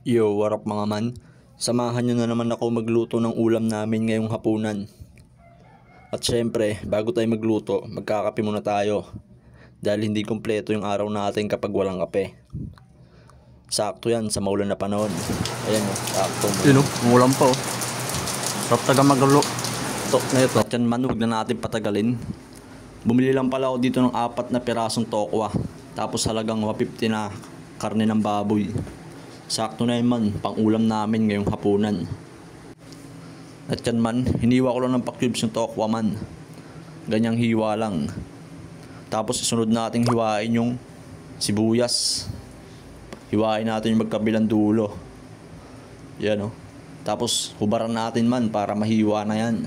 Yo, what up mga man? Samahan nyo na naman ako magluto ng ulam namin ngayong hapunan. At syempre, bago tayo magluto, magkakape muna tayo. Dahil hindi kumpleto yung araw natin kapag walang kape. Sakto yan sa maulan na panahon. Ayan o, sakto mo. Yun o, umulan pa o. Sarap taga magluto na ito. At yan man, huwag na natin patagalin. Bumili lang pala ako dito ng 4 na pirasong tokwa. Tapos halagang 150 na karne ng baboy. Sakto na yun man, pang ulam namin ngayong hapunan. At yan man, hiniwa ko lang ng pa-cubes yung tokwa man. Ganyang hiwa lang. Tapos isunod nating hiwain yung sibuyas. Hiwain natin yung magkabilang dulo. Yan o. Tapos hubaran natin man para mahiwa na yan.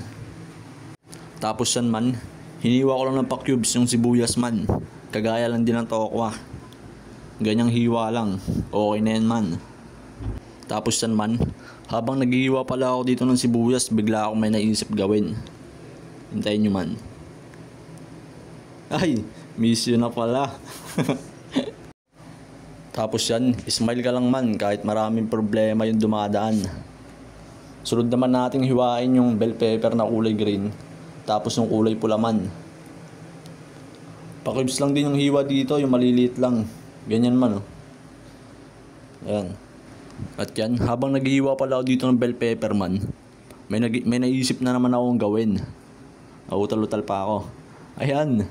Tapos yan man, hiniwa ko lang ng pa-cubes yung sibuyas man. Kagaya lang din ng tokwa. Ganyang hiwa lang. Okay na yan man. Tapos yan man, habang naghihiwa pala ako dito ng sibuyas, bigla akong may naisip gawin. Hintayin nyo man. Ay, miss yun na pala. Tapos yan, smile ka lang man kahit maraming problema yung dumadaan. Sunod naman nating hiwain yung bell pepper na kulay green. Tapos yung kulay pula man. Pa-cubes lang din yung hiwa dito, yung maliliit lang. Ganyan man oh. Ayan. At yan, habang naghihiwa pala ako dito ng bell pepper man, may naisip na naman akong gawin. Utal-utal pa ako. Ayan.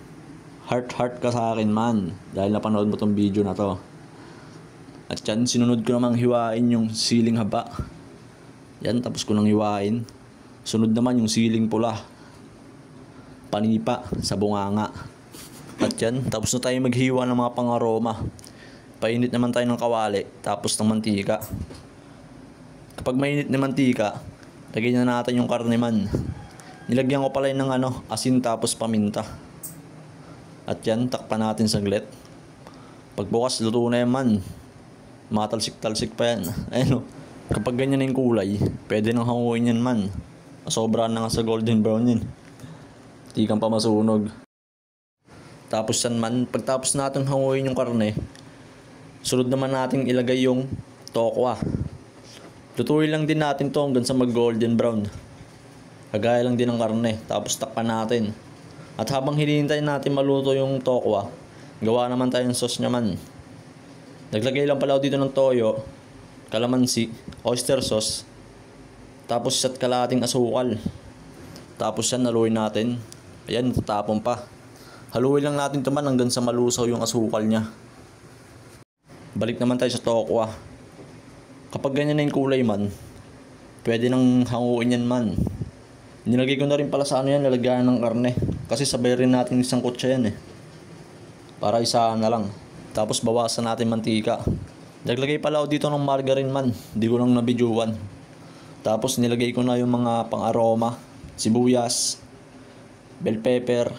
Heart ka sa akin man. Dahil napanood mo tong video na to. At yan, sinunod ko namang hiwain yung siling haba. Yan, tapos ko nang hiwain. Sunod naman yung siling pula. Panipa sa bunganga. At yan, tapos na tayo maghiwa ng mga pang-aroma. Painit naman tayo ng kawali, tapos ng mantika. Kapag mainit na mantika, lagyan na natin yung karne man. Nilagyan ko pala yun ng asin tapos paminta. At yan, takpan natin saglit. Pagbukas, luto na yan man. Matalsik-talsik pa yan. Ayun o, kapag ganyan na yung kulay, pwede nang hanguin yan man. Sobrahan na nga sa golden brown yun. Di kang pa masunog. Tapos yan man, pagtapos natin hanguin yung karne, sunod naman natin ilagay yung tokwa. Lutuin lang din natin to hanggang sa mag golden brown. Kagaya lang din ng karne. Tapos takpan natin. At habang hinihintay natin maluto yung tokwa, gawa naman tayo ng sauce naman. Naglagay lang pala ako dito ng toyo, kalamansi, oyster sauce, tapos at kalahating asukal. Tapos yan, haluin natin. Ayan, tatapon pa. Haluin lang natin ito man hanggang sa malusaw yung asukal niya. Balik naman tayo sa tokwa. Kapag ganyan na yung kulay man, pwede nang hanguin yan man. Nilagay ko na rin pala sa yan, lalagyan ng karne. Kasi sabay rin natin isang kutsa yan para isahan na lang. Tapos bawasan natin mantika. Naglagay pala ako dito ng margarine man. Hindi ko lang nabidyuan. Tapos nilagay ko na yung mga pang-aroma. Sibuyas, bell pepper.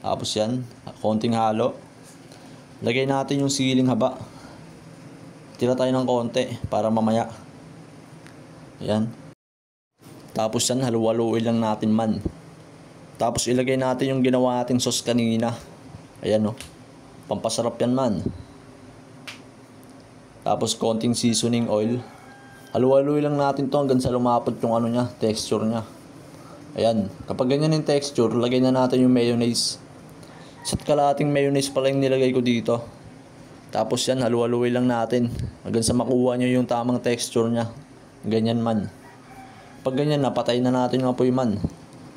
Tapos yan, konting halo. Lagay natin yung siling haba. Tira tayo ng konti para mamaya. Ayan. Tapos yan, halu-haluin lang natin man. Tapos ilagay natin yung ginawa nating sauce kanina. Ayan o. Pampasarap yan man. Tapos konting seasoning oil. Halu-haluin lang natin to hanggang sa lumapot yung niya, texture niya. Ayan. Kapag ganyan yung texture, lagay na natin yung mayonnaise. Isa't kalahating mayonnaise pala yung nilagay ko dito. Tapos yan, halu-haluin lang natin hanggang sa makuha nyo yung tamang texture nya. Ganyan man. Pag ganyan na, patay na natin yung apoy man.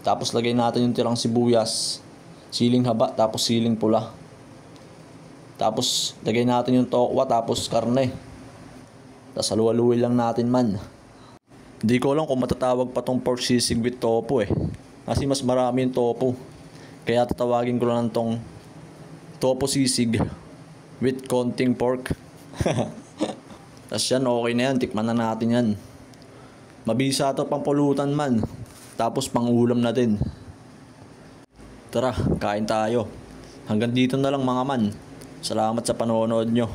Tapos lagay natin yung tirang sibuyas, siling haba, tapos siling pula. Tapos lagay natin yung tokwa, tapos karne. Tapos halu-haluin lang natin man. Hindi ko alam kung matatawag pa tong pork sisig with tofu kasi mas marami yung tofu. Kaya tatawagin ko lang tong tofu sisig with konting pork. Tapos yan, okay na yan. Tikman na natin yan. Mabisa to pang pulutan man. Tapos pang ulam na din. Tara, kain tayo. Hanggang dito na lang mga man. Salamat sa panonood nyo.